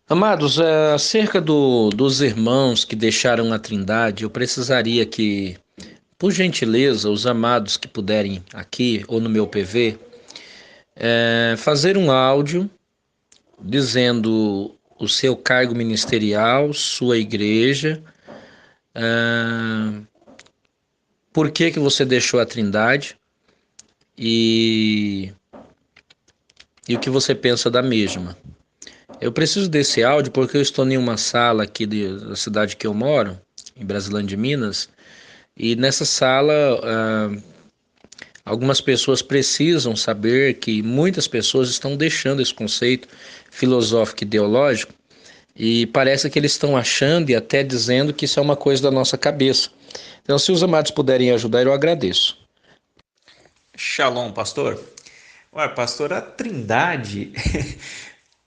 Amados, acerca dos irmãos que deixaram a Trindade, eu precisaria que, por gentileza, os amados que puderem aqui ou no meu PV, fazer um áudio dizendo o seu cargo ministerial, sua igreja, por que que você deixou a Trindade e, e o que você pensa da mesma. Eu preciso desse áudio porque eu estou em uma sala aqui da cidade que eu moro, em Brasilândia de Minas. E nessa sala, algumas pessoas precisam saber que muitas pessoas estão deixando esse conceito filosófico e ideológico e parece que eles estão achando e até dizendo que isso é uma coisa da nossa cabeça. Então, se os amados puderem ajudar, eu agradeço. Shalom, pastor. Ué, pastor, a Trindade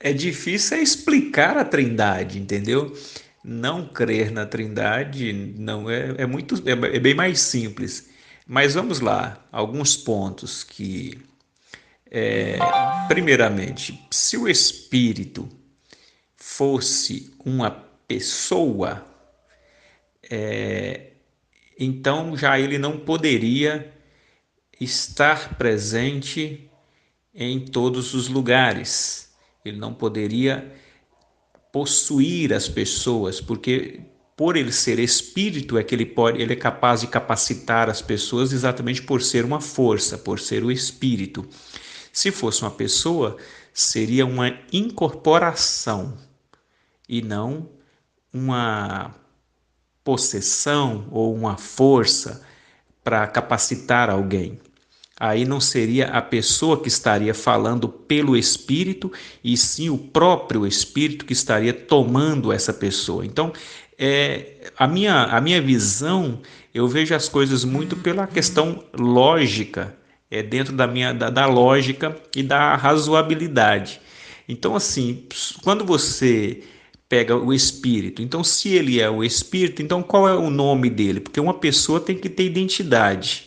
é difícil explicar a Trindade, entendeu? Não crer na Trindade não é bem mais simples. Mas vamos lá, alguns pontos que, primeiramente, se o Espírito fosse uma pessoa, então já ele não poderia estar presente em todos os lugares. Ele não poderia possuir as pessoas, porque por ele ser espírito é que ele é capaz de capacitar as pessoas exatamente por ser uma força, por ser o espírito. Se fosse uma pessoa, seria uma incorporação e não uma possessão ou uma força para capacitar alguém. Aí não seria a pessoa que estaria falando pelo Espírito, e sim o próprio Espírito que estaria tomando essa pessoa. Então, a minha visão, eu vejo as coisas muito pela questão lógica, dentro da lógica e da razoabilidade. Então, assim, quando você pega o Espírito, então se ele é o Espírito, então qual é o nome dele? Porque uma pessoa tem que ter identidade.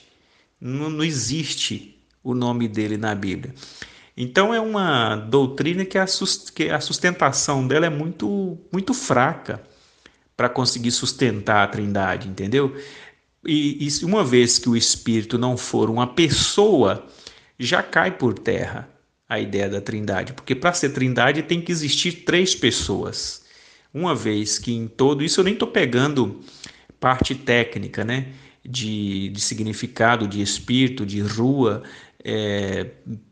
Não existe o nome dele na Bíblia. Então é uma doutrina que a sustentação dela é muito fraca para conseguir sustentar a Trindade, entendeu? E uma vez que o Espírito não for uma pessoa, já cai por terra a ideia da Trindade, porque para ser Trindade tem que existir três pessoas. Uma vez que em todo isso eu nem estou pegando parte técnica, né? De significado, de espírito, de rua,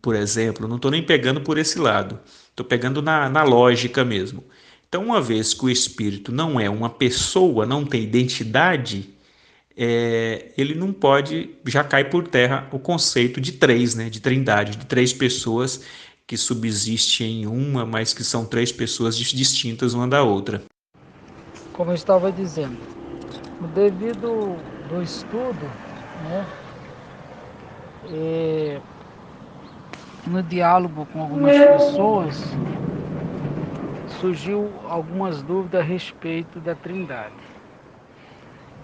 por exemplo. Não estou nem pegando por esse lado. Estou pegando na lógica mesmo. Então, uma vez que o espírito não é uma pessoa, não tem identidade, ele não pode, já cai por terra o conceito de três, né? De trindade, de três pessoas que subsistem em uma, mas que são três pessoas distintas uma da outra. Como eu estava dizendo, devido do estudo, né, e no diálogo com algumas pessoas, surgiu algumas dúvidas a respeito da Trindade.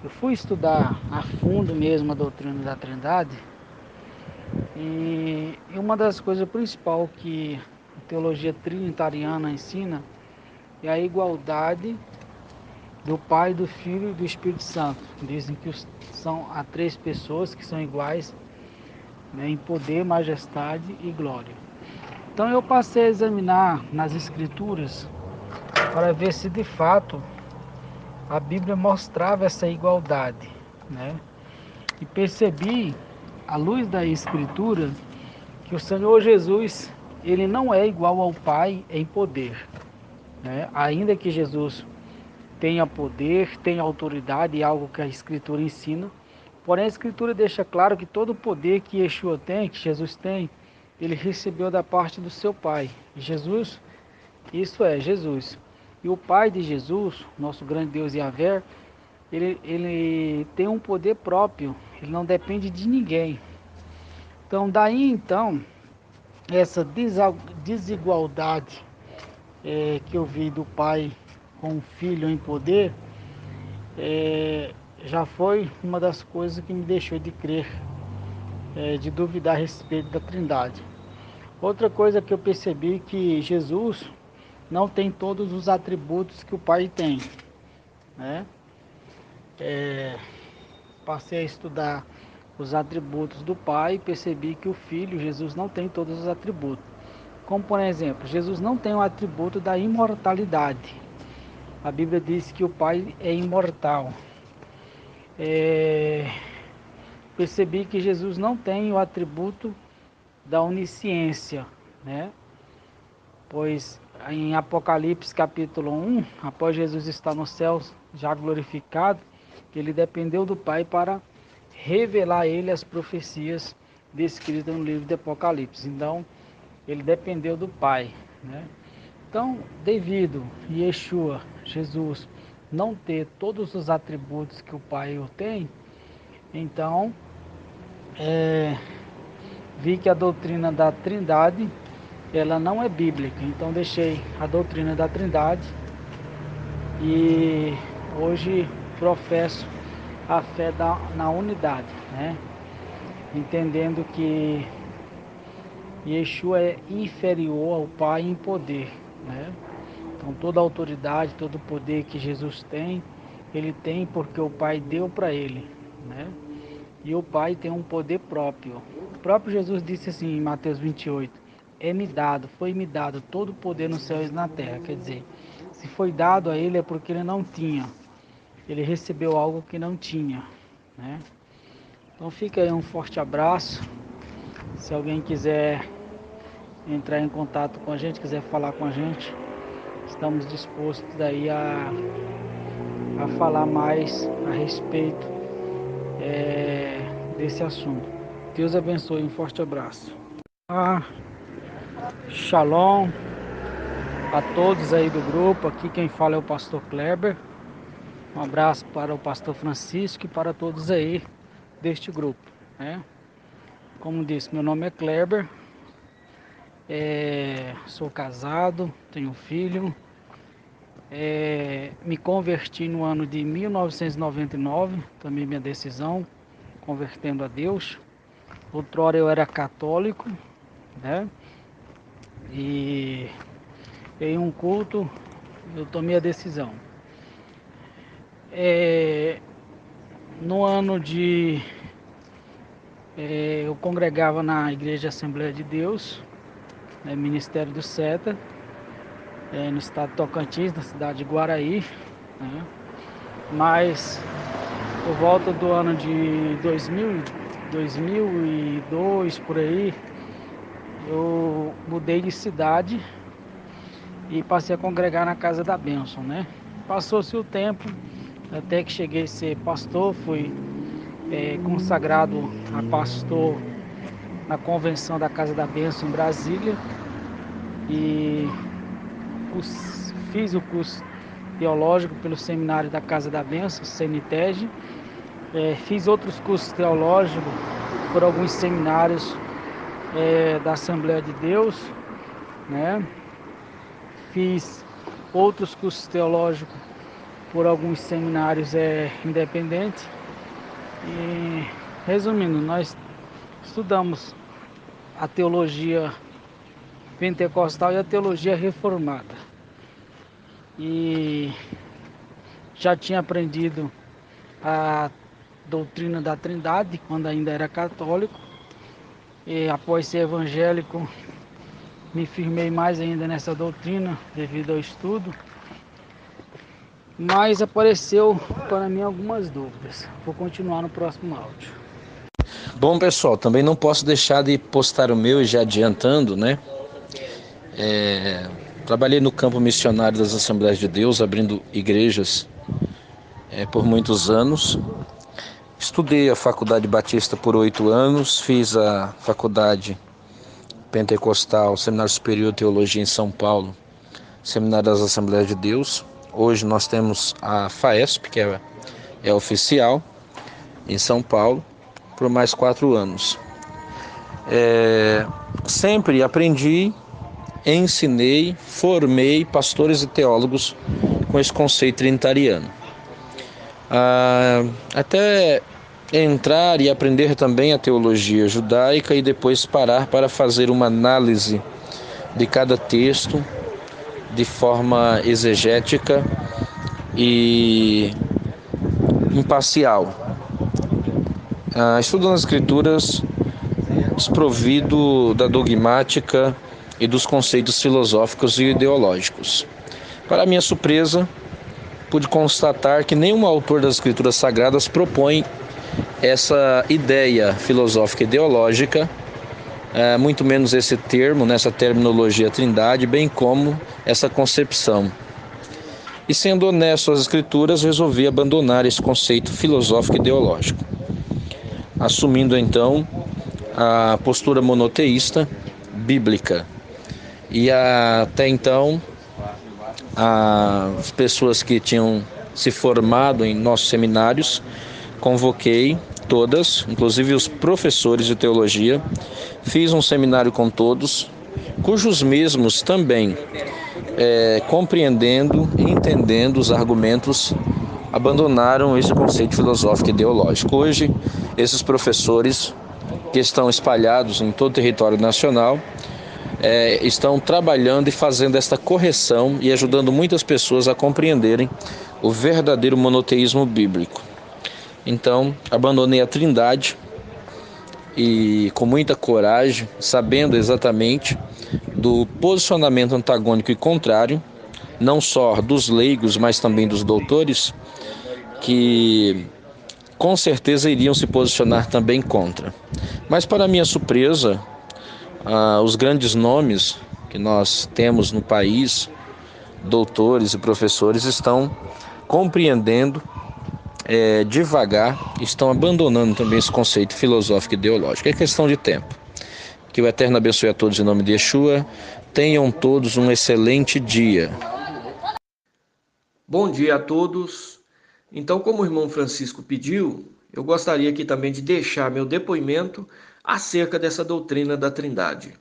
Eu fui estudar a fundo mesmo a doutrina da Trindade e uma das coisas principais que a teologia trinitariana ensina é a igualdade do Pai, do Filho e do Espírito Santo. Dizem que há três pessoas que são iguais, né, em poder, majestade e glória. Então eu passei a examinar nas Escrituras para ver se de fato a Bíblia mostrava essa igualdade, né? E percebi, à luz da Escritura, que o Senhor Jesus, ele não é igual ao Pai em poder, né? Ainda que Jesus tenha poder, tenha autoridade, é algo que a Escritura ensina, porém a Escritura deixa claro que todo o poder que Yeshua tem, que Jesus tem, ele recebeu da parte do seu Pai. Jesus, isso é, Jesus. E o Pai de Jesus, nosso grande Deus Yahvé, ele tem um poder próprio, ele não depende de ninguém. Então, daí então, essa desigualdade que eu vi do Pai com o Filho em poder, já foi uma das coisas que me deixou de crer, de duvidar a respeito da Trindade. Outra coisa que eu percebi que Jesus, não tem todos os atributos que o Pai tem, né? Passei a estudar os atributos do Pai e percebi que o Filho, Jesus, não tem todos os atributos. Como, por exemplo, Jesus não tem o atributo da imortalidade. A Bíblia diz que o Pai é imortal. Percebi que Jesus não tem o atributo da onisciência, né? Pois em Apocalipse capítulo 1, após Jesus estar no céu já glorificado, ele dependeu do Pai para revelar a ele as profecias descritas no livro de Apocalipse. Então, ele dependeu do Pai, né? Então, devido Yeshua, Jesus, não ter todos os atributos que o Pai o tem, então, vi que a doutrina da Trindade, ela não é bíblica. Então, deixei a doutrina da Trindade e hoje professo a fé na unidade, né? Entendendo que Yeshua é inferior ao Pai em poder, né? Então toda a autoridade, todo o poder que Jesus tem, ele tem porque o Pai deu para ele, né? E o Pai tem um poder próprio. O próprio Jesus disse assim em Mateus 28, foi-me dado todo o poder nos céus e na terra. Quer dizer, se foi dado a ele é porque ele não tinha. Ele recebeu algo que não tinha, né? Então fica aí um forte abraço. Se alguém quiser entrar em contato com a gente, quiser falar com a gente, estamos dispostos aí a falar mais a respeito desse assunto. Deus abençoe, um forte abraço. Shalom a todos aí do grupo. Aqui quem fala é o pastor Kleber. Um abraço para o pastor Francisco e para todos aí deste grupo, né? Como disse, meu nome é Kleber, sou casado, tenho um filho, me converti no ano de 1999, tomei minha decisão, convertendo a Deus. Outrora eu era católico, né? E em um culto eu tomei a decisão. No ano de... eu congregava na Igreja Assembleia de Deus, né, Ministério do SETA, no estado de Tocantins, na cidade de Guaraí, né? Mas por volta do ano de 2002, por aí, eu mudei de cidade e passei a congregar na Casa da Bênção, né? Passou-se o tempo, até que cheguei a ser pastor, fui consagrado a pastor na convenção da Casa da Bênção em Brasília e fiz o curso teológico pelo seminário da Casa da Bênção, CNTEG. Fiz outros cursos teológicos por alguns seminários da Assembleia de Deus, né? Fiz outros cursos teológicos por alguns seminários independentes. E, resumindo, nós estudamos a teologia pentecostal e a teologia reformada. E já tinha aprendido a doutrina da Trindade quando ainda era católico. E após ser evangélico, me firmei mais ainda nessa doutrina devido ao estudo. Mas apareceu para mim algumas dúvidas. Vou continuar no próximo áudio. Bom, pessoal, também não posso deixar de postar o meu, já adiantando, né? Trabalhei no campo missionário das Assembleias de Deus, abrindo igrejas por muitos anos. Estudei a Faculdade Batista por 8 anos, fiz a Faculdade Pentecostal, Seminário Superior de Teologia em São Paulo, Seminário das Assembleias de Deus. Hoje nós temos a FAESP, que é oficial, em São Paulo, por mais 4 anos. Sempre aprendi, ensinei, formei pastores e teólogos com esse conceito trinitariano. Até entrar e aprender também a teologia judaica e depois parar para fazer uma análise de cada texto, de forma exegética e imparcial. Estudando as Escrituras desprovido da dogmática e dos conceitos filosóficos e ideológicos. Para minha surpresa, pude constatar que nenhum autor das Escrituras Sagradas propõe essa ideia filosófica e ideológica, muito menos esse termo, nessa terminologia trindade, bem como essa concepção. E sendo honesto às Escrituras, resolvi abandonar esse conceito filosófico e ideológico, assumindo então a postura monoteísta bíblica. E até então, as pessoas que tinham se formado em nossos seminários, convoquei todas, inclusive os professores de teologia, fiz um seminário com todos, cujos mesmos também, compreendendo e entendendo os argumentos, abandonaram esse conceito filosófico e ideológico. Hoje, esses professores que estão espalhados em todo o território nacional, estão trabalhando e fazendo esta correção e ajudando muitas pessoas a compreenderem o verdadeiro monoteísmo bíblico. Então, abandonei a Trindade e com muita coragem, sabendo exatamente do posicionamento antagônico e contrário, não só dos leigos, mas também dos doutores, que com certeza iriam se posicionar também contra. Mas, para minha surpresa, os grandes nomes que nós temos no país, doutores e professores, estão compreendendo devagar, estão abandonando também esse conceito filosófico e ideológico. É questão de tempo. Que o Eterno abençoe a todos em nome de Yeshua. Tenham todos um excelente dia. Bom dia a todos. Então, como o irmão Francisco pediu, eu gostaria aqui também de deixar meu depoimento acerca dessa doutrina da Trindade.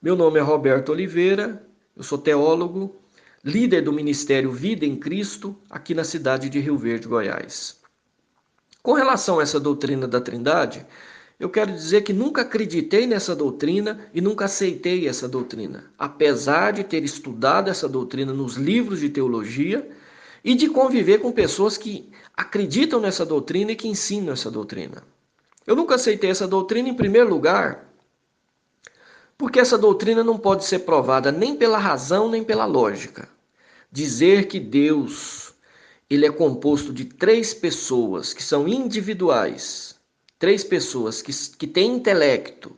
Meu nome é Roberto Oliveira, eu sou teólogo, líder do Ministério Vida em Cristo, aqui na cidade de Rio Verde, Goiás. Com relação a essa doutrina da Trindade, eu quero dizer que nunca acreditei nessa doutrina e nunca aceitei essa doutrina, apesar de ter estudado essa doutrina nos livros de teologia e de conviver com pessoas que acreditam nessa doutrina e que ensinam essa doutrina. Eu nunca aceitei essa doutrina, em primeiro lugar, porque essa doutrina não pode ser provada nem pela razão nem pela lógica. Dizer que Deus ele é composto de três pessoas que são individuais, três pessoas que têm intelecto,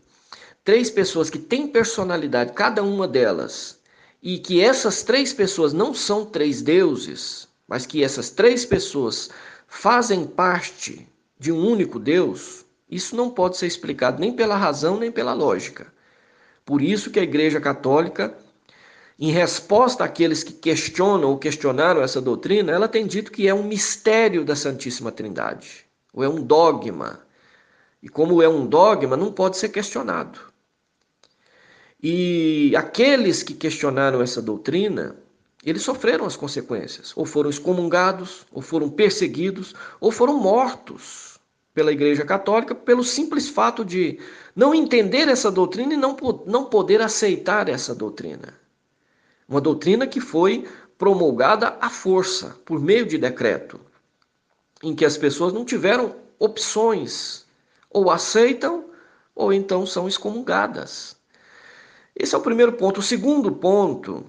três pessoas que têm personalidade, cada uma delas, e que essas três pessoas não são três deuses, mas que essas três pessoas fazem parte de um único Deus, isso não pode ser explicado nem pela razão nem pela lógica. Por isso que a Igreja Católica, em resposta àqueles que questionam ou questionaram essa doutrina, ela tem dito que é um mistério da Santíssima Trindade, ou é um dogma. E como é um dogma, não pode ser questionado. E aqueles que questionaram essa doutrina, eles sofreram as consequências. Ou foram excomungados, ou foram perseguidos, ou foram mortos pela Igreja Católica pelo simples fato de não entender essa doutrina e não poder aceitar essa doutrina. Uma doutrina que foi promulgada à força, por meio de decreto, em que as pessoas não tiveram opções, ou aceitam, ou então são excomungadas. Esse é o primeiro ponto. O segundo ponto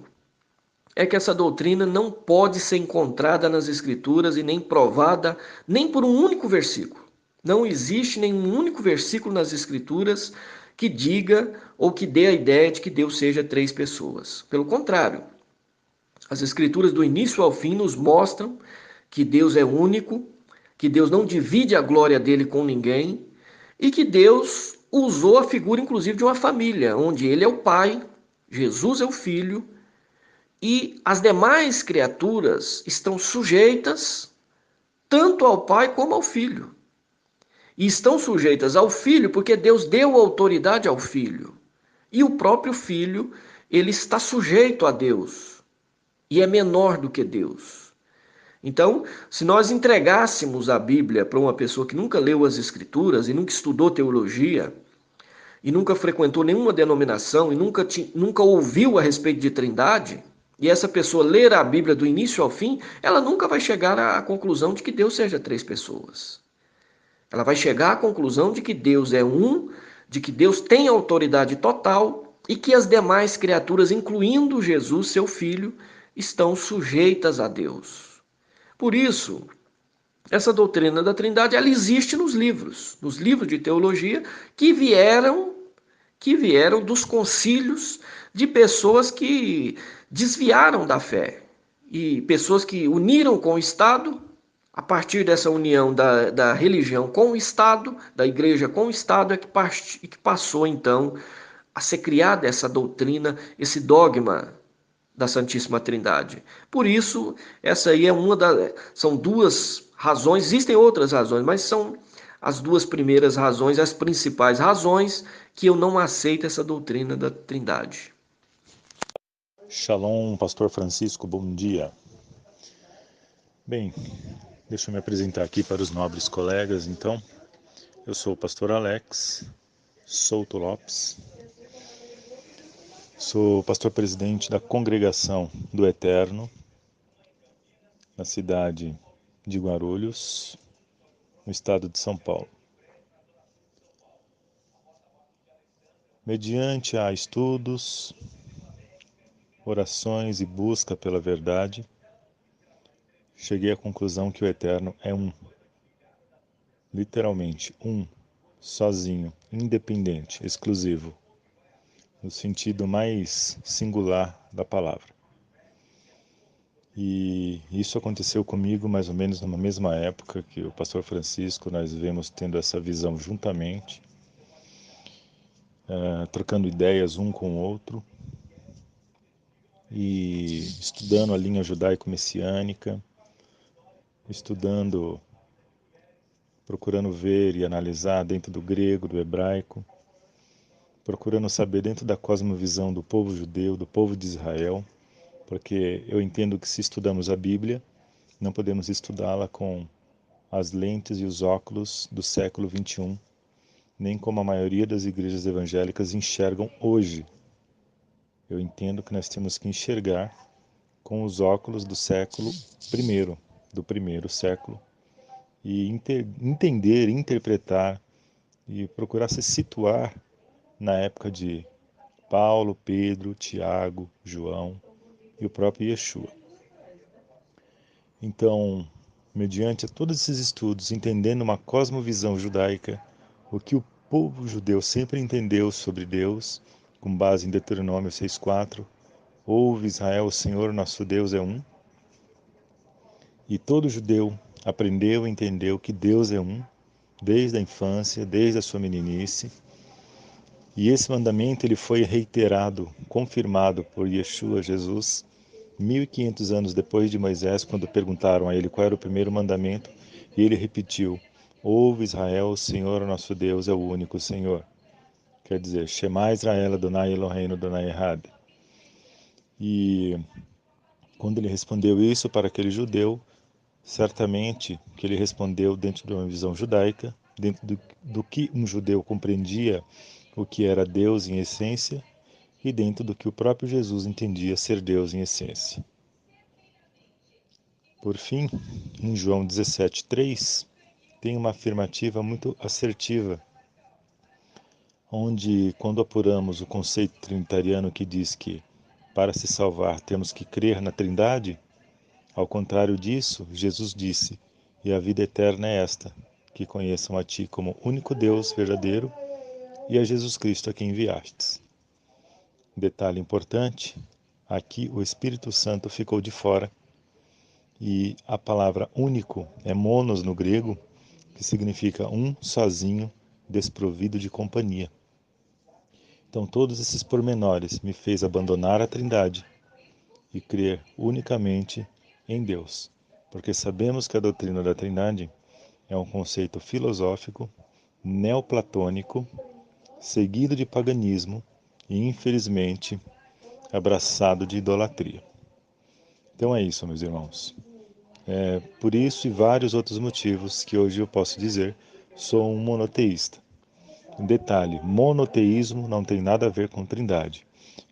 é que essa doutrina não pode ser encontrada nas Escrituras e nem provada nem por um único versículo. Não existe nenhum único versículo nas Escrituras que diga ou que dê a ideia de que Deus seja três pessoas. Pelo contrário, as Escrituras do início ao fim nos mostram que Deus é único, que Deus não divide a glória dele com ninguém e que Deus usou a figura inclusive de uma família, onde ele é o pai, Jesus é o filho e as demais criaturas estão sujeitas tanto ao pai como ao filho. E estão sujeitas ao filho porque Deus deu autoridade ao filho. E o próprio filho, ele está sujeito a Deus e é menor do que Deus. Então, se nós entregássemos a Bíblia para uma pessoa que nunca leu as Escrituras e nunca estudou teologia e nunca frequentou nenhuma denominação e nunca ouviu a respeito de Trindade, e essa pessoa ler a Bíblia do início ao fim, ela nunca vai chegar à conclusão de que Deus seja três pessoas. Ela vai chegar à conclusão de que Deus é um, de que Deus tem autoridade total e que as demais criaturas, incluindo Jesus, seu filho, estão sujeitas a Deus. Por isso, essa doutrina da Trindade, ela existe nos livros de teologia que vieram dos concílios de pessoas que desviaram da fé e pessoas que uniram com o Estado. A partir dessa união da religião com o Estado, da igreja com o Estado, é que passou então a ser criada essa doutrina, esse dogma da Santíssima Trindade. Por isso, essa aí são duas razões, existem outras razões, mas são as duas primeiras razões, as principais razões que eu não aceito essa doutrina da Trindade. Shalom, Pastor Francisco, bom dia. Bem, deixa eu me apresentar aqui para os nobres colegas, então. Eu sou o pastor Alex Souto Lopes. Sou pastor presidente da Congregação do Eterno, na cidade de Guarulhos, no estado de São Paulo. Mediante a estudos, orações e busca pela verdade, cheguei à conclusão que o Eterno é um. Literalmente, um, sozinho, independente, exclusivo, no sentido mais singular da palavra. E isso aconteceu comigo mais ou menos na mesma época que o pastor Francisco, nós vemos tendo essa visão juntamente, trocando ideias um com o outro, e estudando a linha judaico-messiânica, estudando, procurando ver e analisar dentro do grego, do hebraico, procurando saber dentro da cosmovisão do povo judeu, do povo de Israel, porque eu entendo que se estudamos a Bíblia, não podemos estudá-la com as lentes e os óculos do século XXI, nem como a maioria das igrejas evangélicas enxergam hoje. Eu entendo que nós temos que enxergar com os óculos do século I, do primeiro século, e entender, interpretar e procurar se situar na época de Paulo, Pedro, Tiago, João e o próprio Yeshua. Então, mediante todos esses estudos, entendendo uma cosmovisão judaica, o que o povo judeu sempre entendeu sobre Deus, com base em Deuteronômio 6,4, ouve Israel, o Senhor nosso Deus é um, e todo judeu aprendeu e entendeu que Deus é um, desde a infância, desde a sua meninice, e esse mandamento ele foi reiterado, confirmado por Yeshua, Jesus, 1500 anos depois de Moisés, quando perguntaram a ele qual era o primeiro mandamento, e ele repetiu, ouve Israel, o Senhor nosso Deus é o único Senhor. Quer dizer, Shema Israel Adonai Eloheinu Adonai Echad. E quando ele respondeu isso para aquele judeu, certamente que ele respondeu dentro de uma visão judaica, dentro do que um judeu compreendia o que era Deus em essência e dentro do que o próprio Jesus entendia ser Deus em essência. Por fim, em João 17,3, tem uma afirmativa muito assertiva, onde, quando apuramos o conceito trinitariano que diz que, para se salvar, temos que crer na Trindade, ao contrário disso, Jesus disse, e a vida eterna é esta, que conheçam a Ti como único Deus verdadeiro e a Jesus Cristo a quem enviastes. Detalhe importante, aqui o Espírito Santo ficou de fora, e a palavra único é monos no grego, que significa um sozinho, desprovido de companhia. Então todos esses pormenores me fez abandonar a Trindade e crer unicamente em Deus, porque sabemos que a doutrina da Trindade é um conceito filosófico, neoplatônico, seguido de paganismo e, infelizmente, abraçado de idolatria. Então é isso, meus irmãos. Por isso e vários outros motivos que hoje eu posso dizer, sou um monoteísta. Detalhe, monoteísmo não tem nada a ver com Trindade.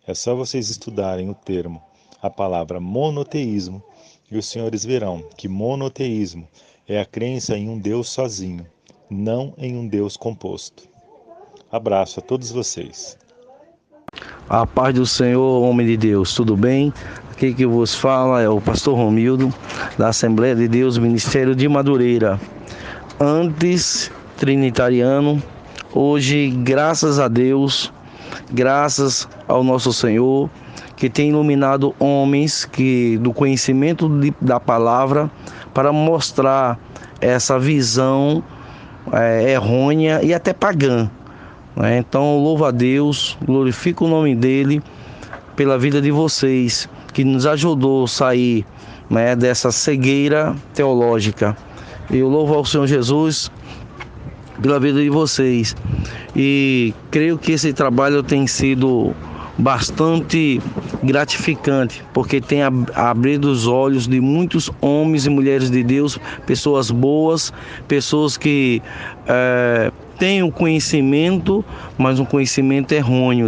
É só vocês estudarem o termo a palavra monoteísmo e os senhores verão que monoteísmo é a crença em um Deus sozinho, não em um Deus composto. Abraço a todos vocês. A paz do Senhor, homem de Deus, tudo bem? Aqui que vos fala é o pastor Romildo, da Assembleia de Deus, Ministério de Madureira. Antes trinitariano, hoje, graças a Deus, graças ao nosso Senhor, que tem iluminado homens do conhecimento da palavra para mostrar essa visão errônea e até pagã. Então, louvo a Deus, glorifico o nome dele pela vida de vocês, que nos ajudou a sair dessa cegueira teológica. Eu louvo ao Senhor Jesus pela vida de vocês e creio que esse trabalho tem sido bastante gratificante, porque tem abrido os olhos de muitos homens e mulheres de Deus, pessoas boas, pessoas que têm um conhecimento, mas um conhecimento errôneo,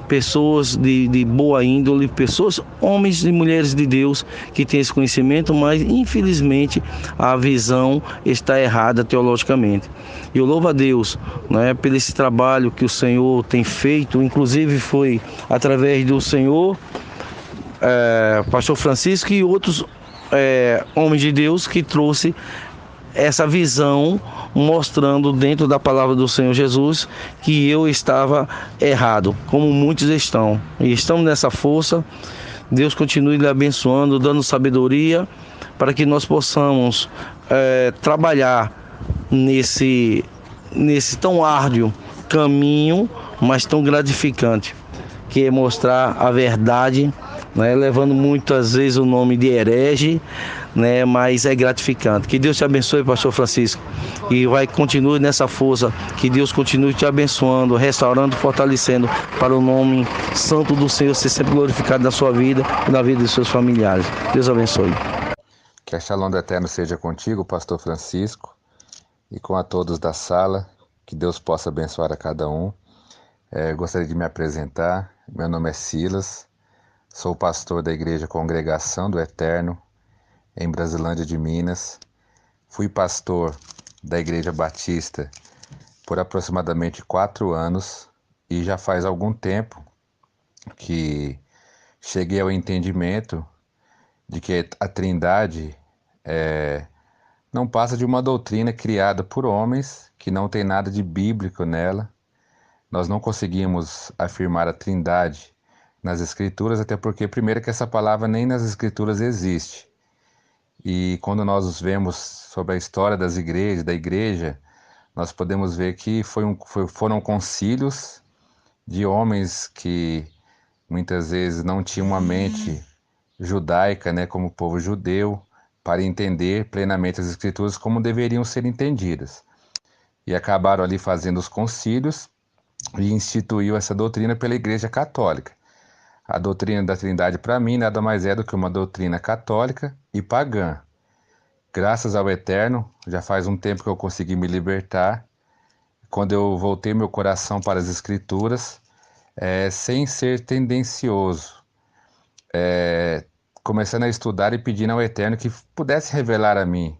pessoas de boa índole, pessoas, homens e mulheres de Deus que têm esse conhecimento, mas infelizmente a visão está errada teologicamente. E eu louvo a Deus por esse trabalho que o Senhor tem feito, inclusive foi através do Senhor, pastor Francisco e outros homens de Deus que trouxe essa visão, mostrando dentro da palavra do Senhor Jesus que eu estava errado, como muitos estão. E estamos nessa força. Deus continue lhe abençoando, dando sabedoria para que nós possamos trabalhar nesse tão árduo caminho, mas tão gratificante, que é mostrar a verdade, levando muitas vezes o nome de herege, mas é gratificante. Que Deus te abençoe, pastor Francisco, e continue nessa força, que Deus continue te abençoando, restaurando, fortalecendo, para o nome santo do Senhor ser sempre glorificado na sua vida e na vida de seus familiares. Deus abençoe. Que a Shalom do Eterno seja contigo, pastor Francisco, e com a todos da sala, que Deus possa abençoar a cada um. Gostaria de me apresentar. Meu nome é Silas, sou pastor da Igreja Congregação do Eterno, em Brasilândia de Minas. Fui pastor da Igreja Batista por aproximadamente 4 anos e já faz algum tempo que cheguei ao entendimento de que a Trindade não passa de uma doutrina criada por homens que não tem nada de bíblico nela. Nós não conseguimos afirmar a Trindade nas Escrituras, até porque, primeiro, que essa palavra nem nas Escrituras existe. E quando nós vemos sobre a história da igreja, nós podemos ver que foram concílios de homens que muitas vezes não tinham uma mente judaica, como o povo judeu, para entender plenamente as Escrituras como deveriam ser entendidas. E acabaram ali fazendo os concílios e instituiu essa doutrina pela Igreja Católica. A doutrina da Trindade, para mim, nada mais é do que uma doutrina católica e pagã. Graças ao Eterno, já faz um tempo que eu consegui me libertar. Quando eu voltei meu coração para as Escrituras, sem ser tendencioso, começando a estudar e pedindo ao Eterno que pudesse revelar a mim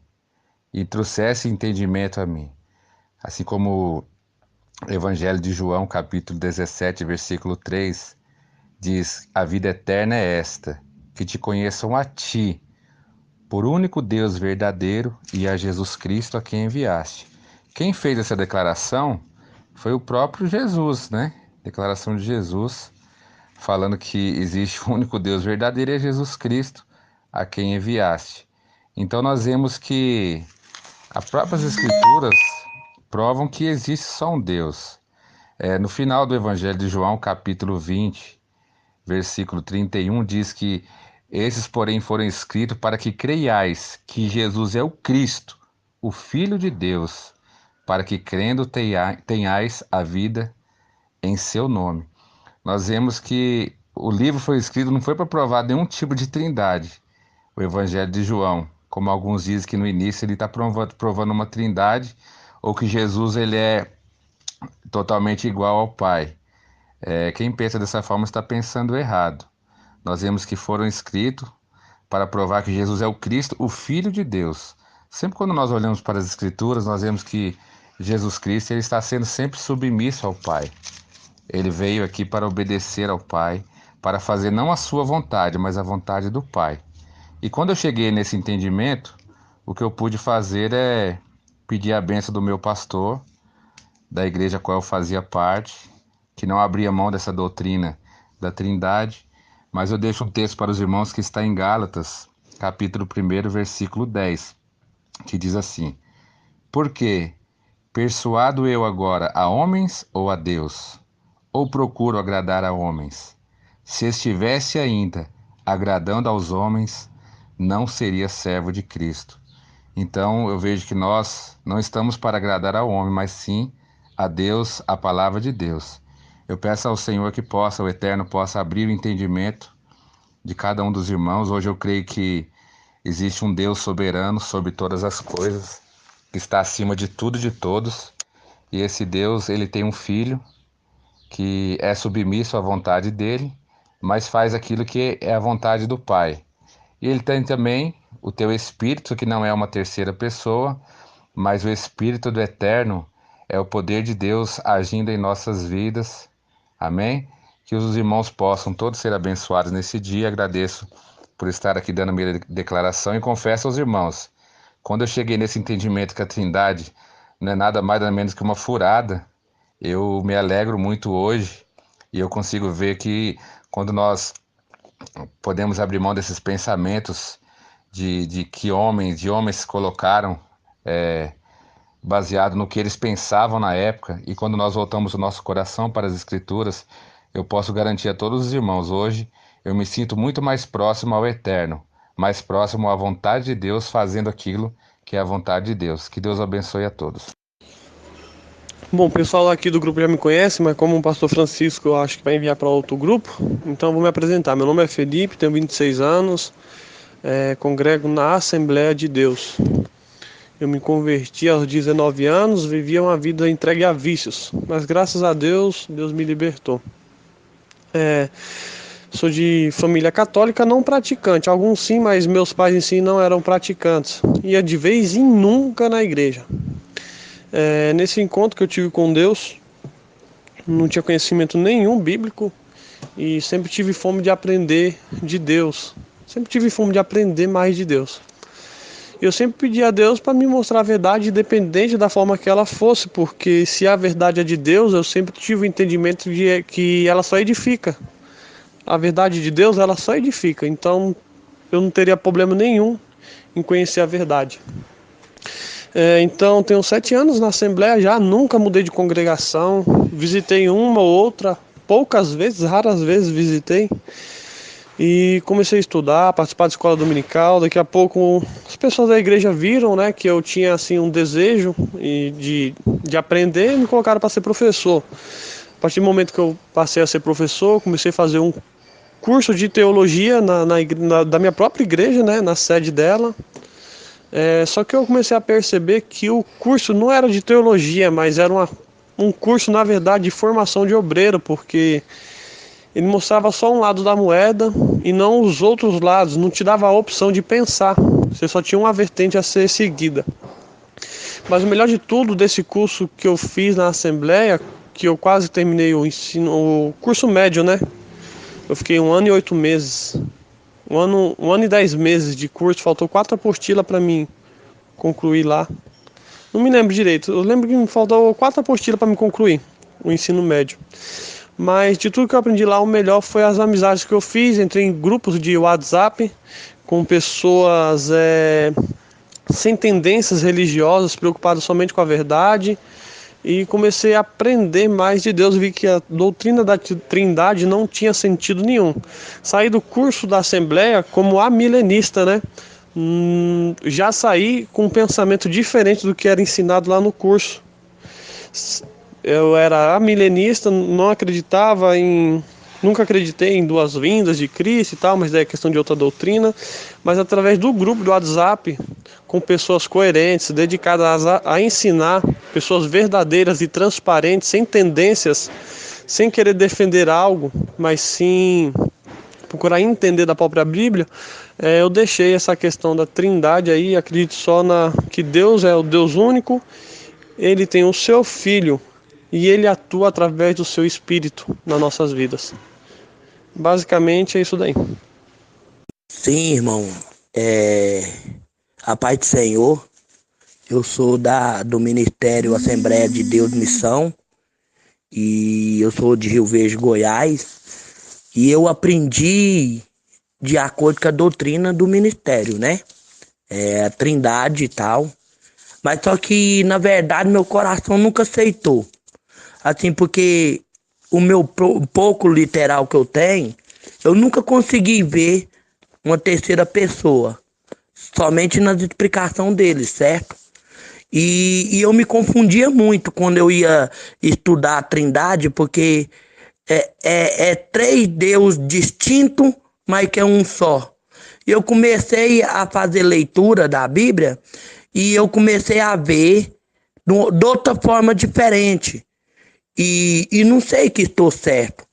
e trouxesse entendimento a mim. Assim como o Evangelho de João, capítulo 17, versículo 3, diz: a vida eterna é esta, que te conheçam a ti, por único Deus verdadeiro, e a Jesus Cristo a quem enviaste. Quem fez essa declaração foi o próprio Jesus, Declaração de Jesus, falando que existe o único Deus verdadeiro e é Jesus Cristo a quem enviaste. Então nós vemos que as próprias Escrituras provam que existe só um Deus. No final do Evangelho de João, capítulo 20, versículo 31, diz que esses, porém, foram escritos para que creiais que Jesus é o Cristo, o Filho de Deus, para que crendo tenhais a vida em seu nome. Nós vemos que o livro foi escrito, não foi para provar nenhum tipo de trindade, o Evangelho de João, como alguns dizem que no início ele está provando uma trindade, ou que Jesus ele é totalmente igual ao Pai. Quem pensa dessa forma está pensando errado. nós vemos que foram escritos para provar que Jesus é o Cristo, o Filho de Deus. Sempre quando nós olhamos para as Escrituras, nós vemos que Jesus Cristo ele está sendo sempre submisso ao Pai. Ele veio aqui para obedecer ao Pai, para fazer não a sua vontade, mas a vontade do Pai. E quando eu cheguei nesse entendimento, o que eu pude fazer é pedir a bênção do meu pastor, da igreja a qual eu fazia parte, que não abria mão dessa doutrina da Trindade, mas eu deixo um texto para os irmãos que está em Gálatas, capítulo 1, versículo 10, que diz assim: Porque persuado eu agora a homens ou a Deus? Ou procuro agradar a homens? Se estivesse ainda agradando aos homens, não seria servo de Cristo. Então eu vejo que nós não estamos para agradar ao homem, mas sim a Deus, a palavra de Deus. Eu peço ao Senhor que o Eterno possa abrir o entendimento de cada um dos irmãos. Hoje eu creio que existe um Deus soberano sobre todas as coisas, que está acima de tudo e de todos. E esse Deus, ele tem um filho que é submisso à vontade dele, mas faz aquilo que é a vontade do Pai. E ele tem também o teu Espírito, que não é uma terceira pessoa, mas o Espírito do Eterno é o poder de Deus agindo em nossas vidas. Amém? Que os irmãos possam todos ser abençoados nesse dia. Agradeço por estar aqui dando minha declaração e confesso aos irmãos, quando eu cheguei nesse entendimento que a Trindade não é nada mais nada menos que uma furada, eu me alegro muito hoje e eu consigo ver que quando nós podemos abrir mão desses pensamentos de que homens se colocaram baseado no que eles pensavam na época, e quando nós voltamos o nosso coração para as Escrituras, eu posso garantir a todos os irmãos, hoje eu me sinto muito mais próximo ao Eterno, mais próximo à vontade de Deus, fazendo aquilo que é a vontade de Deus. Que Deus abençoe a todos. Bom, o pessoal aqui do grupo já me conhece, mas como o pastor Francisco eu acho que vai enviar para outro grupo, então eu vou me apresentar. Meu nome é Felipe, tenho 26 anos, congrego na Assembleia de Deus. Eu me converti aos 19 anos, vivia uma vida entregue a vícios, mas graças a Deus, Deus me libertou. Sou de família católica não praticante, alguns sim, mas meus pais em si não eram praticantes. Ia de vez em nunca na igreja. Nesse encontro que eu tive com Deus, não tinha conhecimento nenhum bíblico e sempre tive fome de aprender de Deus. Sempre tive fome de aprender mais de Deus. Eu sempre pedi a Deus para me mostrar a verdade, independente da forma que ela fosse, porque se a verdade é de Deus, eu sempre tive o entendimento de que ela só edifica. A verdade de Deus, ela só edifica. Então, eu não teria problema nenhum em conhecer a verdade. Então, tenho 7 anos na Assembleia já, nunca mudei de congregação, visitei uma ou outra, poucas vezes, raras vezes visitei, e comecei a estudar, participar da escola dominical. Daqui a pouco as pessoas da igreja viram, né, que eu tinha assim, um desejo de aprender e me colocaram para ser professor. A partir do momento que eu passei a ser professor, comecei a fazer um curso de teologia da minha própria igreja, né, na sede dela. Só que eu comecei a perceber que o curso não era de teologia, mas era um curso, na verdade, de formação de obreiro, porque ele mostrava só um lado da moeda e não os outros lados, não te dava a opção de pensar, você só tinha uma vertente a ser seguida. Mas o melhor de tudo desse curso que eu fiz na Assembleia, que eu quase terminei o curso médio, né? Eu fiquei 1 ano e 8 meses. 1 ano e 10 meses de curso, faltou 4 apostilas para mim concluir lá. Não me lembro direito, eu lembro que me faltou 4 apostilas para me concluir o ensino médio. Mas de tudo que eu aprendi lá, o melhor foi as amizades que eu fiz. Entrei em grupos de WhatsApp com pessoas sem tendências religiosas, preocupadas somente com a verdade. E comecei a aprender mais de Deus, vi que a doutrina da Trindade não tinha sentido nenhum. Saí do curso da Assembleia como amilenista, né? Já saí com um pensamento diferente do que era ensinado lá no curso. Eu era amilenista, não acreditava nunca acreditei em 2 vindas de Cristo e tal, mas daí é questão de outra doutrina. Mas através do grupo do WhatsApp, com pessoas coerentes, dedicadas a ensinar, pessoas verdadeiras e transparentes, sem tendências, sem querer defender algo, mas sim procurar entender da própria Bíblia, eu deixei essa questão da trindade aí, acredito só que Deus é o Deus único, ele tem o seu Filho e ele atua através do seu Espírito nas nossas vidas. Basicamente é isso daí. Sim, irmão. A paz do Senhor. Eu sou do Ministério Assembleia de Deus Missão e eu sou de Rio Verde, Goiás. E eu aprendi de acordo com a doutrina do ministério, né? A trindade e tal. Mas só que, na verdade, meu coração nunca aceitou. Assim, porque o meu pouco literal que eu tenho, eu nunca consegui ver uma terceira pessoa. Somente nas explicações deles, certo? E eu me confundia muito quando eu ia estudar a trindade, porque é três deuses distintos, mas que é um só. Eu comecei a fazer leitura da Bíblia e eu comecei a ver de outra forma diferente. E não sei que estou certo,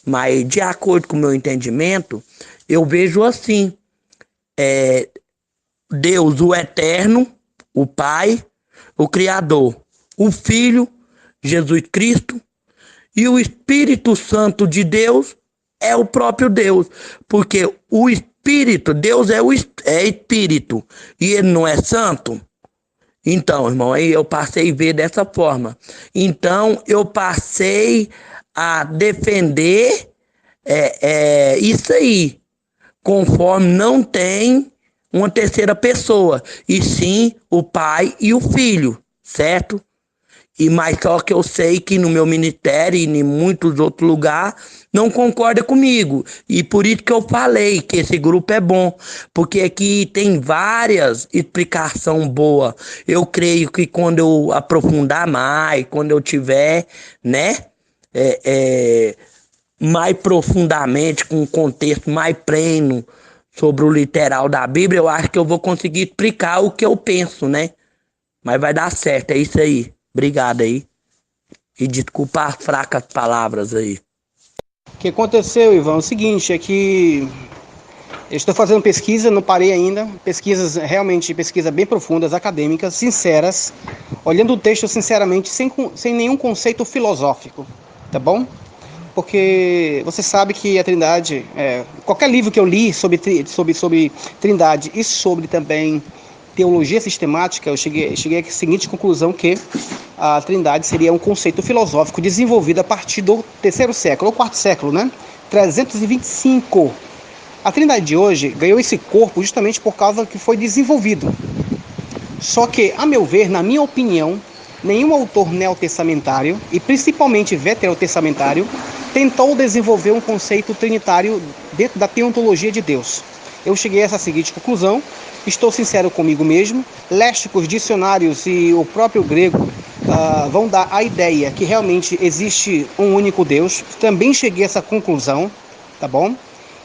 mas de acordo com o meu entendimento, eu vejo assim: Deus, o Eterno, o Pai, o Criador, o Filho, Jesus Cristo, e o Espírito Santo de Deus é o próprio Deus, porque o Espírito, Deus é Espírito, e ele não é santo. Então, irmão, aí eu passei a ver dessa forma. Então, eu passei a defender isso aí, conforme não tem uma terceira pessoa, e sim o pai e o filho, certo? E mais só que eu sei que no meu ministério e em muitos outros lugares não concorda comigo. E por isso que eu falei que esse grupo é bom, porque aqui tem várias explicações boas. Eu creio que quando eu aprofundar mais, quando eu tiver, né, mais profundamente, com um contexto mais pleno sobre o literal da Bíblia, eu acho que eu vou conseguir explicar o que eu penso, né? Mas vai dar certo, é isso aí. Obrigado aí. E desculpa as fracas palavras aí. O que aconteceu, Ivan, é o seguinte, é que eu estou fazendo pesquisa, não parei ainda, pesquisas bem profundas, acadêmicas, sinceras, olhando o texto sinceramente, sem nenhum conceito filosófico, tá bom? Porque você sabe que a Trindade, qualquer livro que eu li sobre Trindade e sobre também teologia sistemática, eu cheguei à seguinte conclusão, que a Trindade seria um conceito filosófico desenvolvido a partir do terceiro século, ou quarto século, né? 325. A Trindade de hoje ganhou esse corpo justamente por causa que foi desenvolvido. Só que, a meu ver, na minha opinião, nenhum autor neotestamentário, e principalmente veterotestamentário, tentou desenvolver um conceito trinitário dentro da teontologia de Deus. Eu cheguei a essa seguinte conclusão, estou sincero comigo mesmo, léxicos, dicionários e o próprio grego vão dar a ideia que realmente existe um único Deus. Também cheguei a essa conclusão, tá bom?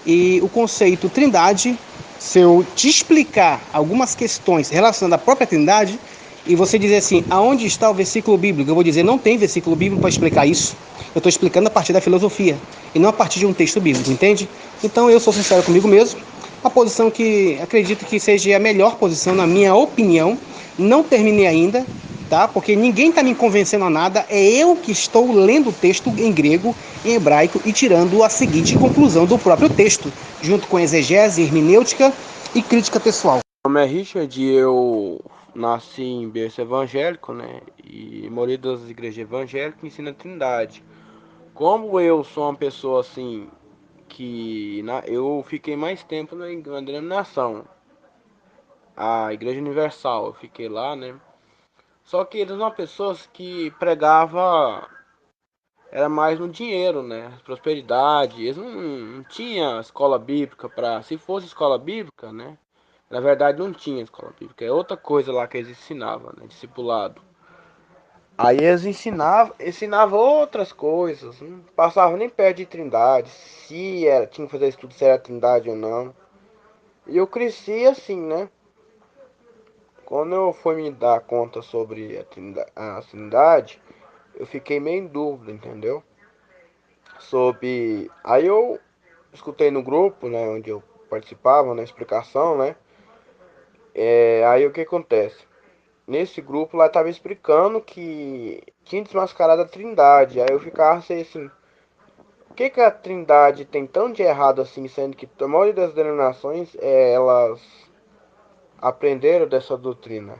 E o conceito trindade, se eu te explicar algumas questões relacionadas à própria trindade, e você dizer assim, aonde está o versículo bíblico? Eu vou dizer, não tem versículo bíblico para explicar isso. Eu estou explicando a partir da filosofia, e não a partir de um texto bíblico, entende? Então eu sou sincero comigo mesmo, a posição que acredito que seja a melhor posição, na minha opinião. Não terminei ainda, tá? Porque ninguém está me convencendo a nada, é eu que estou lendo o texto em grego, em hebraico, e tirando a seguinte conclusão do próprio texto, junto com exegese, hermenêutica e crítica pessoal. Meu nome é Richard, eu nasci em berço evangélico, né? E morei das igrejas evangélicas que ensinam a Trindade. Como eu sou uma pessoa assim, eu fiquei mais tempo na denominação, a Igreja Universal, eu fiquei lá, né? Só que eles são pessoas que pregava era mais no dinheiro, né? Prosperidade. Eles não tinham escola bíblica se fosse escola bíblica, né? Na verdade não tinha escola bíblica, é outra coisa lá que eles ensinavam, né? Discipulado. Aí eles ensinavam outras coisas, não passavam nem perto de Trindade, tinha que fazer estudo se era Trindade ou não. E eu cresci assim, né? Quando eu fui me dar conta sobre a Trindade, eu fiquei meio em dúvida, entendeu? Aí eu escutei no grupo, né, onde eu participava, na explicação, né? Aí o que acontece? Nesse grupo lá tava explicando que tinha desmascarado a Trindade. Aí eu ficava assim, o que a Trindade tem tão de errado assim, sendo que a maioria das denominações elas aprenderam dessa doutrina,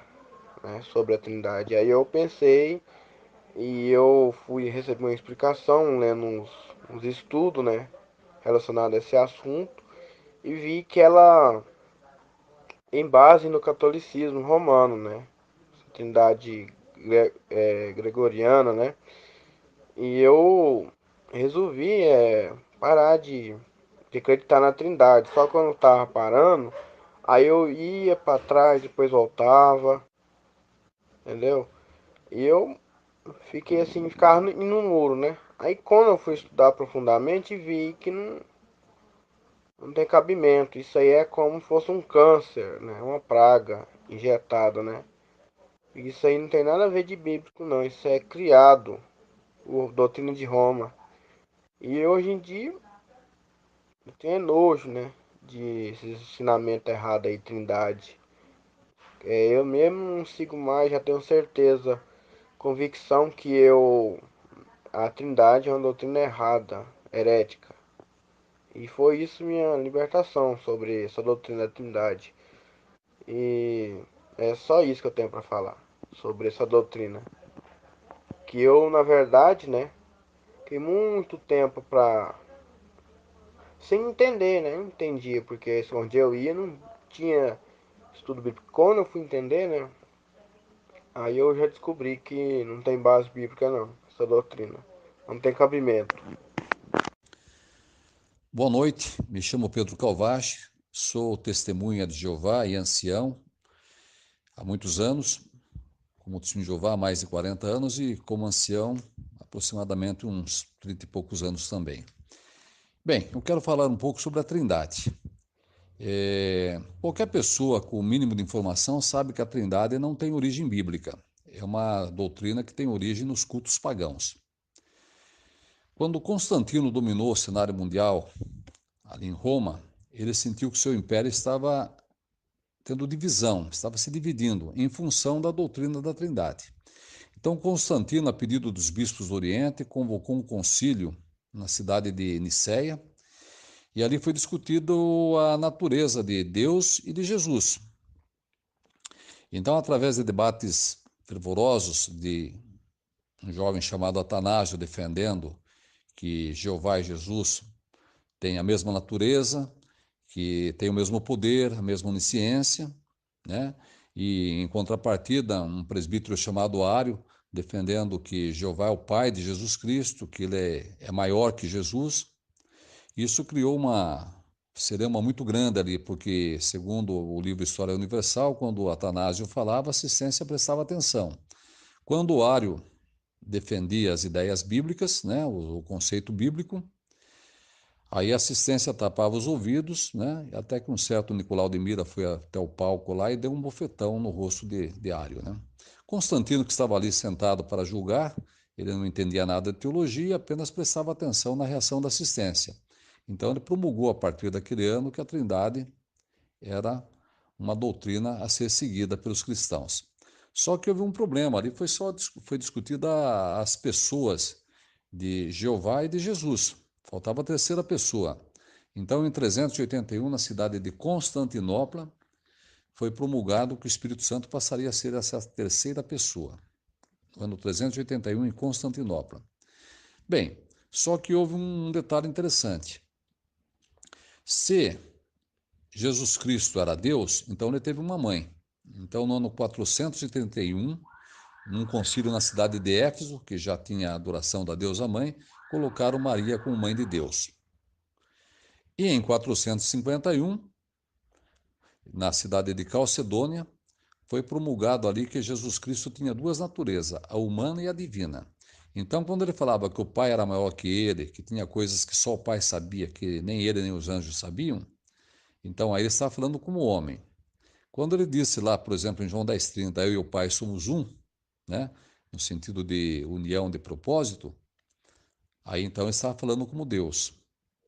né, sobre a Trindade. Aí eu pensei e eu fui receber uma explicação, lendo uns estudos, né, relacionados a esse assunto e vi que ela em base no catolicismo romano, né, Trindade gregoriana, né, e eu resolvi parar de acreditar na Trindade. Só quando eu tava parando, aí eu ia para trás, depois voltava, entendeu? E eu fiquei assim, ficava no muro, né? Aí quando eu fui estudar profundamente, vi que não tem cabimento. Isso aí é como se fosse um câncer, né? Uma praga injetada, né? Isso aí não tem nada a ver de bíblico, não. Isso é criado, o doutrina de Roma. E hoje em dia eu tenho nojo, né? De esse ensinamento errado aí, Trindade. Eu mesmo não sigo mais, já tenho certeza, convicção que a Trindade é uma doutrina errada, herética. E foi isso minha libertação sobre essa doutrina da Trindade. E é só isso que eu tenho para falar sobre essa doutrina. Que eu, na verdade, né, fiquei muito tempo pra sem entender, né? Não entendia, porque onde eu ia não tinha estudo bíblico. Quando eu fui entender, né? Aí eu já descobri que não tem base bíblica não, essa doutrina. Não tem cabimento. Boa noite, me chamo Pedro Calvach, sou testemunha de Jeová e ancião há muitos anos, como testemunho de Jeová há mais de 40 anos e como ancião aproximadamente uns 30 e poucos anos também. Bem, eu quero falar um pouco sobre a Trindade. Qualquer pessoa com o mínimo de informação sabe que a Trindade não tem origem bíblica. É uma doutrina que tem origem nos cultos pagãos. Quando Constantino dominou o cenário mundial ali em Roma, ele sentiu que seu império estava tendo divisão, estava se dividindo em função da doutrina da Trindade. Então Constantino, a pedido dos bispos do Oriente, convocou um concílio na cidade de Niceia, e ali foi discutido a natureza de Deus e de Jesus. Então, através de debates fervorosos de um jovem chamado Atanásio defendendo que Jeová e Jesus têm a mesma natureza, que têm o mesmo poder, a mesma onisciência, né? E, em contrapartida, um presbítero chamado Ário, defendendo que Jeová é o Pai de Jesus Cristo, que ele é maior que Jesus. Isso criou uma celeuma muito grande ali, porque, segundo o livro História Universal, quando Atanásio falava, a assistência prestava atenção. Quando o Ário defendia as ideias bíblicas, né, o conceito bíblico, aí a assistência tapava os ouvidos, né, até que um certo Nicolau de Mira foi até o palco lá e deu um bofetão no rosto de Ário, né. Constantino, que estava ali sentado para julgar, ele não entendia nada de teologia, apenas prestava atenção na reação da assistência. Então ele promulgou a partir daquele ano que a Trindade era uma doutrina a ser seguida pelos cristãos. Só que houve um problema, ali foi discutida as pessoas de Jeová e de Jesus. Faltava a terceira pessoa. Então, em 381, na cidade de Constantinopla, foi promulgado que o Espírito Santo passaria a ser essa terceira pessoa. No ano 381, em Constantinopla. Bem, só que houve um detalhe interessante. Se Jesus Cristo era Deus, então ele teve uma mãe. Então, no ano 431, num concílio na cidade de Éfeso, que já tinha a adoração da deusa mãe, colocaram Maria como mãe de Deus. E em 451, na cidade de Calcedônia, foi promulgado ali que Jesus Cristo tinha duas naturezas, a humana e a divina. Então, quando ele falava que o Pai era maior que ele, que tinha coisas que só o Pai sabia, que nem ele nem os anjos sabiam, então aí ele estava falando como homem. Quando ele disse lá, por exemplo, em João 10,30, eu e o Pai somos um, né, no sentido de união de propósito, aí então ele estava falando como Deus.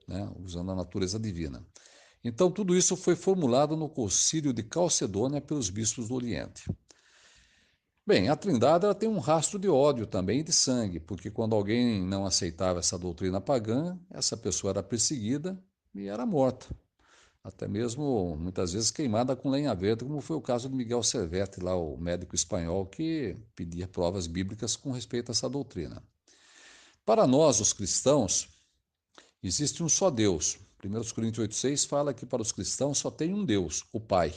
né, usando a natureza divina. Então, tudo isso foi formulado no Concílio de Calcedônia pelos bispos do Oriente. Bem, a Trindade ela tem um rastro de ódio também e de sangue, porque quando alguém não aceitava essa doutrina pagã, essa pessoa era perseguida e era morta. Até mesmo, muitas vezes, queimada com lenha verde, como foi o caso de Miguel Servet, lá, o médico espanhol, que pedia provas bíblicas com respeito a essa doutrina. Para nós, os cristãos, existe um só Deus. 1 Coríntios 8,6 fala que para os cristãos só tem um Deus, o Pai.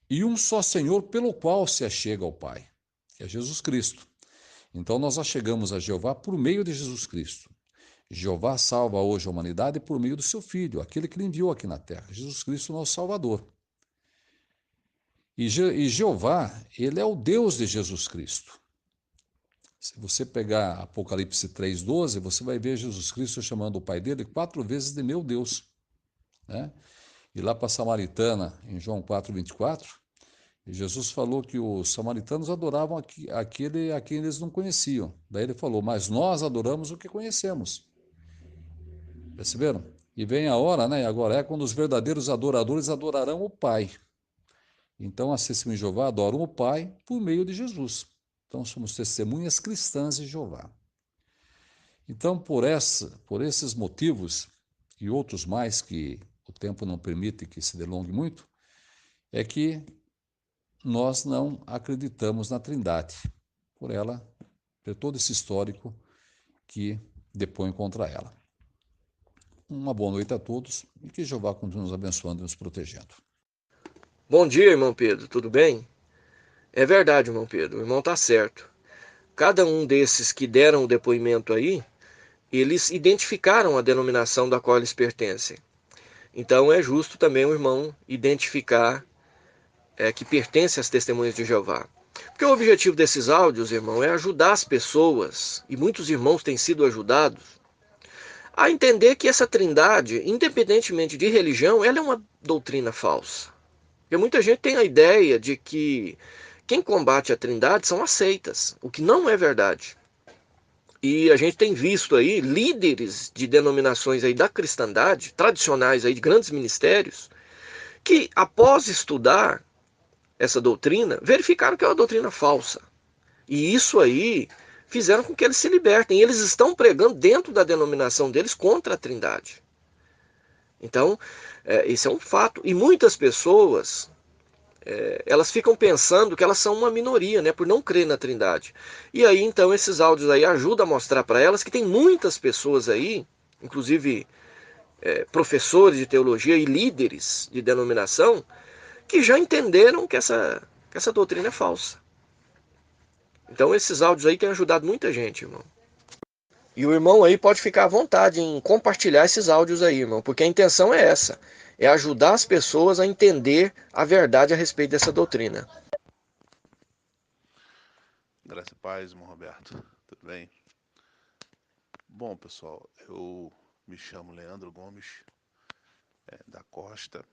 E um só Senhor pelo qual se achega ao Pai, que é Jesus Cristo. Então nós achegamos a Jeová por meio de Jesus Cristo. Jeová salva hoje a humanidade por meio do seu Filho, aquele que ele enviou aqui na terra, Jesus Cristo, nosso Salvador. E Jeová, ele é o Deus de Jesus Cristo. Se você pegar Apocalipse 3,12, você vai ver Jesus Cristo chamando o Pai dele 4 vezes de meu Deus, né? E lá para a Samaritana, em João 4,24, Jesus falou que os samaritanos adoravam aquele a quem eles não conheciam. Daí ele falou, mas nós adoramos o que conhecemos. Perceberam? E vem a hora, né? E agora é quando os verdadeiros adoradores adorarão o Pai. Então, as testemunhas de Jeová adoram o Pai por meio de Jesus. Então, somos testemunhas cristãs de Jeová. Então, por esses motivos e outros mais que o tempo não permite que se delongue muito, é que nós não acreditamos na Trindade, por todo esse histórico que depõe contra ela. Uma boa noite a todos e que Jeová continue nos abençoando e nos protegendo. Bom dia, irmão Pedro, tudo bem? É verdade, irmão Pedro, o irmão está certo. Cada um desses que deram o depoimento aí, eles identificaram a denominação da qual eles pertencem. Então é justo também o irmão identificar que pertence às testemunhas de Jeová. Porque o objetivo desses áudios, irmão, é ajudar as pessoas, e muitos irmãos têm sido ajudados, a entender que essa trindade, independentemente de religião, ela é uma doutrina falsa. Porque muita gente tem a ideia de que quem combate a trindade são as seitas, o que não é verdade. E a gente tem visto aí líderes de denominações aí da cristandade, tradicionais aí de grandes ministérios, que após estudar essa doutrina, verificaram que é uma doutrina falsa. E isso aí fizeram com que eles se libertem. E eles estão pregando dentro da denominação deles contra a trindade. Então, isso é um fato. E muitas pessoas, elas ficam pensando que elas são uma minoria, né, por não crer na trindade. E aí, então, esses áudios aí ajudam a mostrar para elas que tem muitas pessoas aí, inclusive professores de teologia e líderes de denominação, que já entenderam que essa doutrina é falsa. Então esses áudios aí têm ajudado muita gente, irmão. E o irmão aí pode ficar à vontade em compartilhar esses áudios aí, irmão, porque a intenção é essa, é ajudar as pessoas a entender a verdade a respeito dessa doutrina. Graça e paz, irmão Roberto. Tudo bem? Bom, pessoal, eu me chamo Leandro Gomes da Costa,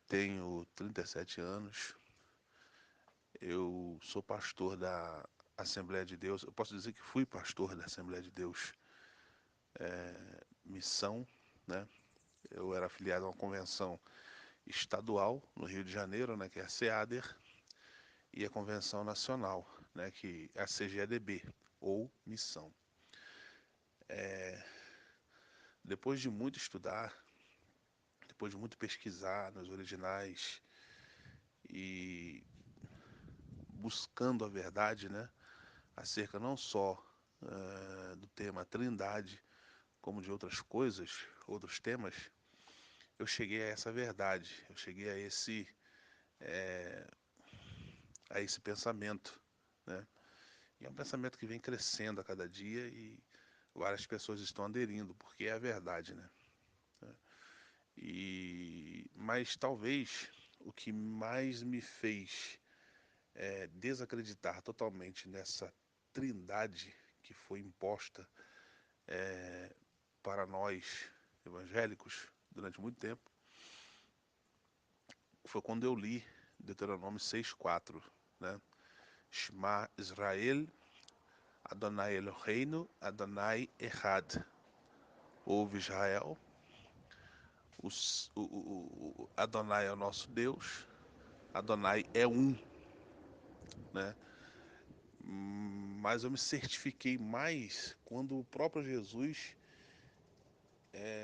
tenho 37 anos, eu sou pastor da Assembleia de Deus, eu posso dizer que fui pastor da Assembleia de Deus Missão, né? Eu era afiliado a uma convenção estadual no Rio de Janeiro, né, que é a SEADER, e a convenção nacional, né, que é a CGADB, ou Missão. Depois de muito estudar, depois de muito pesquisar nos originais e buscando a verdade, né, acerca não só do tema Trindade, como de outras coisas, outros temas, eu cheguei a essa verdade, eu cheguei a esse pensamento, né? E é um pensamento que vem crescendo a cada dia e várias pessoas estão aderindo, porque é a verdade, né? Mas talvez o que mais me fez desacreditar totalmente nessa trindade que foi imposta para nós evangélicos durante muito tempo foi quando eu li Deuteronômio 6,4, né? Shema Israel, Adonai Eloheinu, Adonai Echad. Ouve Israel, o Adonai é o nosso Deus, Adonai é um, né? Mas eu me certifiquei mais quando o próprio Jesus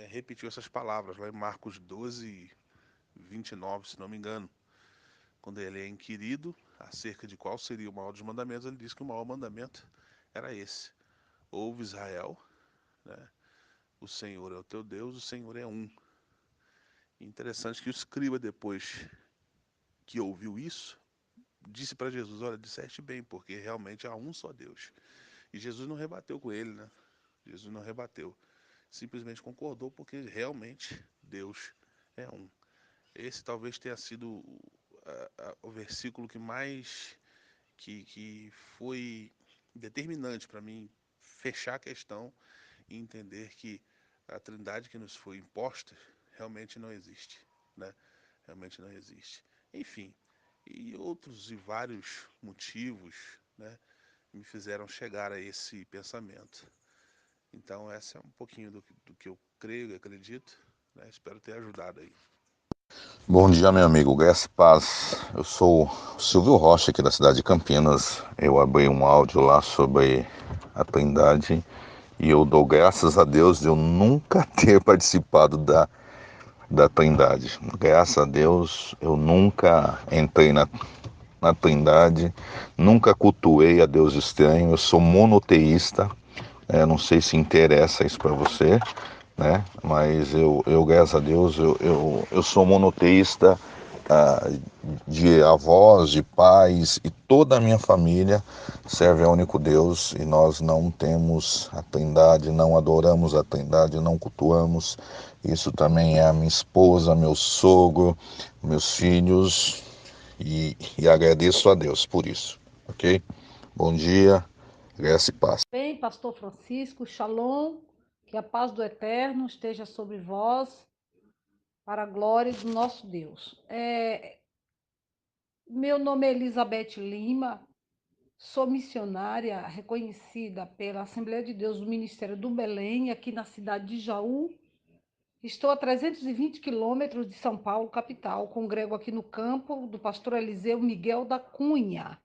repetiu essas palavras lá em Marcos 12, 29, se não me engano. Quando ele é inquirido acerca de qual seria o maior dos mandamentos, ele disse que o maior mandamento era esse. Ouve Israel, né? O Senhor é o teu Deus, o Senhor é um. Interessante que o escriba, depois que ouviu isso, disse para Jesus: olha, disseste bem, porque realmente há um só Deus. E Jesus não rebateu com ele, né? Jesus não rebateu. Simplesmente concordou, porque realmente Deus é um. Esse talvez tenha sido o versículo que mais que foi determinante para mim fechar a questão e entender que a trindade que nos foi imposta realmente não existe, né? Realmente não existe. Enfim, e outros e vários motivos, né, me fizeram chegar a esse pensamento. Então, essa é um pouquinho do que eu creio e acredito, né? Espero ter ajudado aí. Bom dia, meu amigo, graça e paz. Eu sou o Silvio Rocha, aqui da cidade de Campinas. Eu abri um áudio lá sobre a Trindade e eu dou graças a Deus de eu nunca ter participado da Trindade. Graças a Deus eu nunca entrei na Trindade, nunca cultuei a Deus estranho. Eu sou monoteísta. Não sei se interessa isso para você, né? Mas eu graças a Deus, eu sou monoteísta, de avós, de pais, e toda a minha família serve ao único Deus, e nós não temos a Trindade, não adoramos a Trindade, não cultuamos. Isso também é a minha esposa, meu sogro, meus filhos, e agradeço a Deus por isso, ok? Bom dia, graça e paz. Bem, pastor Francisco, shalom, que a paz do Eterno esteja sobre vós, para a glória do nosso Deus. Meu nome é Elizabeth Lima, sou missionária reconhecida pela Assembleia de Deus do Ministério do Belém, aqui na cidade de Jaú. Estou a 320 quilômetros de São Paulo, capital. Congrego aqui no campo do pastor Eliseu Miguel da Cunha.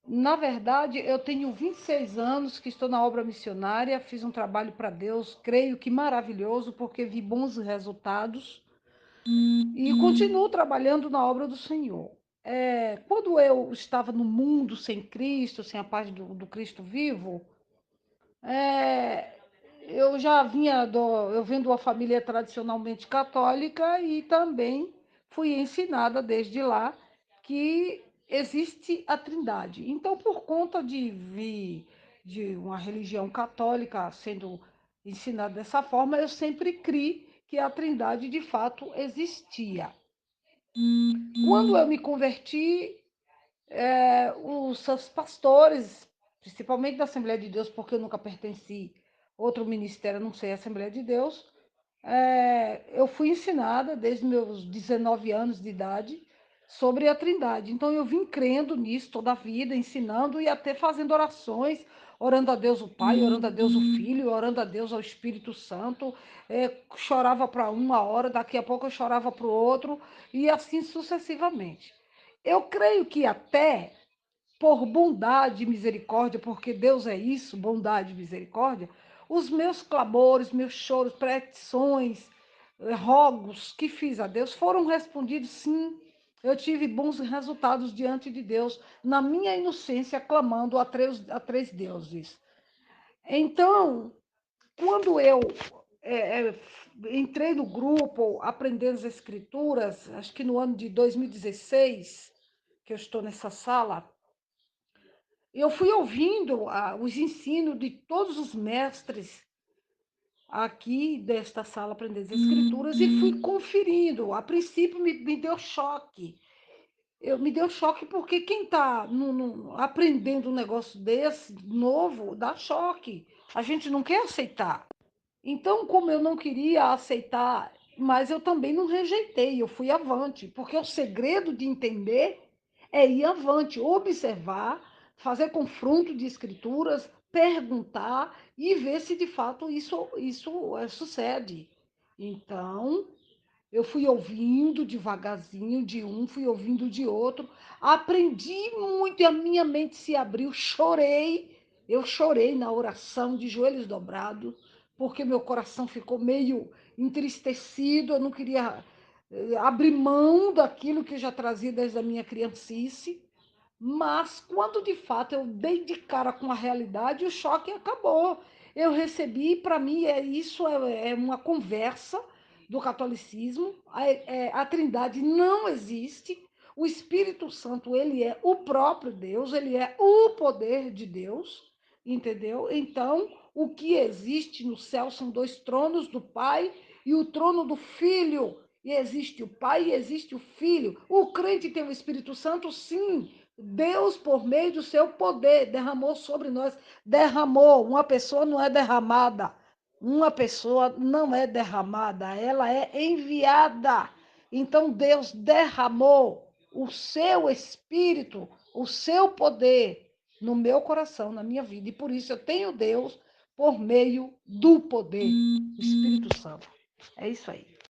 Na verdade, eu tenho 26 anos que estou na obra missionária, fiz um trabalho para Deus, creio que maravilhoso, porque vi bons resultados e continuo trabalhando na obra do Senhor. Quando eu estava no mundo sem Cristo, sem a paz do Cristo vivo, eu já eu venho de uma família tradicionalmente católica e também fui ensinada desde lá que existe a Trindade. Então, por conta de vir de uma religião católica sendo ensinada dessa forma, eu sempre criei que a Trindade de fato existia. Quando eu me converti, os seus pastores, principalmente da Assembleia de Deus, porque eu nunca pertenci a outro ministério, a não sei a Assembleia de Deus, eu fui ensinada desde meus 19 anos de idade sobre a Trindade. Então eu vim crendo nisso toda a vida, ensinando e até fazendo orações, orando a Deus o Pai, orando a Deus o Filho, orando a Deus ao Espírito Santo. Chorava para uma hora, daqui a pouco eu chorava para o outro, e assim sucessivamente. Eu creio que até por bondade e misericórdia, porque Deus é isso, bondade e misericórdia, os meus clamores, meus choros, petições, rogos que fiz a Deus foram respondidos sim. Eu tive bons resultados diante de Deus, na minha inocência, clamando a três deuses. Então, quando eu entrei no grupo, aprendendo as escrituras, acho que no ano de 2016, que eu estou nessa sala, eu fui ouvindo os ensinos de todos os mestres aqui desta sala aprendendo as escrituras e fui conferindo. A princípio me deu choque. Me deu choque porque quem está aprendendo um negócio desse novo dá choque. A gente não quer aceitar. Então, como eu não queria aceitar, mas eu também não rejeitei, eu fui avante, porque o segredo de entender é ir avante, observar, fazer confronto de escrituras, perguntar e ver se de fato isso sucede. Então, eu fui ouvindo devagarzinho de um, fui ouvindo de outro, aprendi muito e a minha mente se abriu, chorei. Eu chorei na oração de joelhos dobrados, porque meu coração ficou meio entristecido, eu não queria abrir mão daquilo que eu já trazia desde a minha criancice. Mas quando de fato eu dei de cara com a realidade, o choque acabou. Eu recebi, para mim, isso é uma conversa do catolicismo. A Trindade não existe. O Espírito Santo, ele é o próprio Deus, ele é o poder de Deus, entendeu? Então, o que existe no céu são dois tronos do Pai e o trono do Filho. E existe o Pai e existe o Filho. O crente tem o Espírito Santo, sim. Deus, por meio do seu poder, derramou sobre nós. Derramou. Uma pessoa não é derramada. Uma pessoa não é derramada. Ela é enviada. Então, Deus derramou o seu Espírito, o seu poder no meu coração, na minha vida. E por isso eu tenho Deus por meio do poder do Espírito Santo. É isso aí.